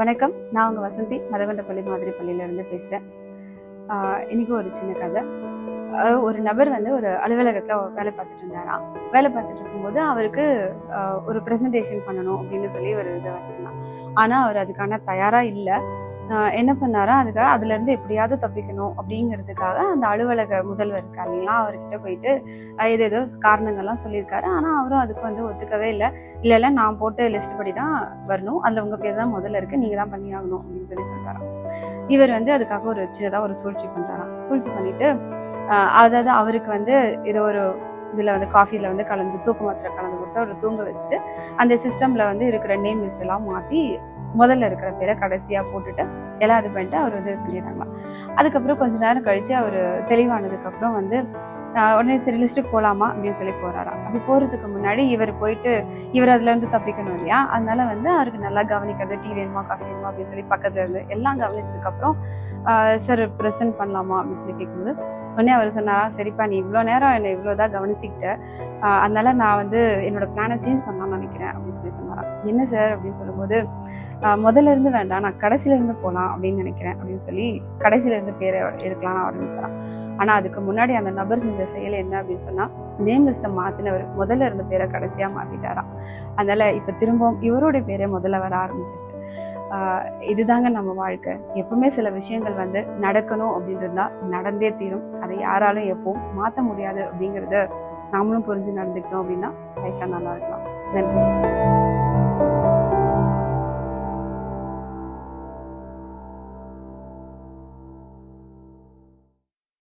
வணக்கம். நான் உங்க வசந்தி மதகண்டப்பள்ளி மாதிரி பள்ளியிலேருந்து பேசுகிறேன். இன்னைக்கு ஒரு சின்ன கதை. ஒரு நபர் வந்து ஒரு அலுவலகத்தில் வேலை பார்த்துட்டு இருந்தாராம். வேலை பார்த்துட்டு இருக்கும்போது அவருக்கு ஒரு ப்ரெசன்டேஷன் பண்ணணும் அப்படின்னு சொல்லி ஒரு இதை வரலாம். ஆனால் அவர் அதுக்கான தயாராக இல்லை. என்ன பண்ணாரா, அதுலேருந்து எப்படியாவது தப்பிக்கணும் அப்படிங்கிறதுக்காக அந்த அலுவலக முதல்வர் இருக்கார் இல்லைங்களா, அவர்கிட்ட போயிட்டு ஏதேதோ காரணங்கள்லாம் சொல்லியிருக்காரு. ஆனால் அவரும் அதுக்கு வந்து ஒத்துக்கவே இல்லை. இல்லை நான் போட்டு லிஸ்ட் படி தான் வரணும், அதில் உங்கள் பேர் தான் முதல்ல இருக்குது, நீங்கள் தான் பண்ணி ஆகணும் அப்படின்னு சொல்லி சொல்கிறாராம். இவர் வந்து அதுக்காக ஒரு சின்னதாக ஒரு சூழ்ச்சி பண்ணுறாராம். சூழ்ச்சி பண்ணிட்டு அதாவது அவருக்கு வந்து ஏதோ ஒரு இதில் வந்து காஃபியில் வந்து கலந்து தூக்க மாத்திரை கலந்து கொடுத்து அவரை தூங்க வச்சுட்டு அந்த சிஸ்டமில் வந்து இருக்கிற நேம் லிஸ்ட் எல்லாம் மாற்றி முதல்ல இருக்கிற பேரை கடைசியாக போட்டுட்டு எல்லாம் இது பண்ணிட்டு அவர் வந்து பண்ணிடுறாங்களாம். அதுக்கப்புறம் கொஞ்ச நேரம் கழித்து அவர் தெளிவானதுக்கப்புறம் வந்து உடனே சரி லிஸ்ட்டுக்கு போகலாமா அப்படின்னு சொல்லி போகிறாராம். அப்படி போகிறதுக்கு முன்னாடி இவர் அதுலேருந்து தப்பிக்கணும் இல்லையா, அதனால வந்து அவருக்கு நல்லா கவனிக்கிறது, டீ வேணுமா காஃபி வேணுமா அப்படின்னு சொல்லி பக்கத்தில் இருந்து எல்லாம் கவனிச்சதுக்கப்புறம் சார் ப்ரெசென்ட் பண்ணலாமா அப்படின்னு சொல்லி கேட்கும்போது உடனே அவர் சொன்னாரா, சரிப்பா நீ இவ்வளோ நேரம் என்னை இவ்வளோதான் கவனிச்சுக்கிட்டேன், அதனால நான் வந்து என்னோட பிளானை சேஞ்ச் பண்ணலாம்னு நினைக்கிறேன் அப்படின்னு சொல்லி சொன்னாராம். என்ன சார் அப்படின்னு சொல்லும்போது, முதல்ல இருந்து வேண்டாம், நான் கடைசியில இருந்து போகலாம் அப்படின்னு நினைக்கிறேன் அப்படின்னு சொல்லி கடைசியில இருந்து பேரை எடுக்கலாம்னு ஆரம்பிச்சாராம். ஆனால் அதுக்கு முன்னாடி அந்த நபர் செஞ்ச செயல் என்ன அப்படின்னு சொன்னால், நேம் லிஸ்ட்டை மாற்றினவர் முதல்ல இருந்த பேரை கடைசியாக மாற்றிட்டாராம். அதனால இப்போ திரும்பவும் இவருடைய பேரை முதல்ல வர ஆரம்பிச்சிருச்சு. இதுதாங்க நம்ம வாழ்க்கை. எப்பவுமே சில விஷயங்கள் வந்து நடக்கணும் அப்படின்றதுதான் நடந்தே தீரும். அதை யாராலும் எப்பவும் மாற்ற முடியாது அப்படிங்கிறத நாமளும் புரிஞ்சு நடந்துக்கிட்டோம் அப்படின்னா லைஃப்ல நல்லா இருக்கலாம். நன்றி.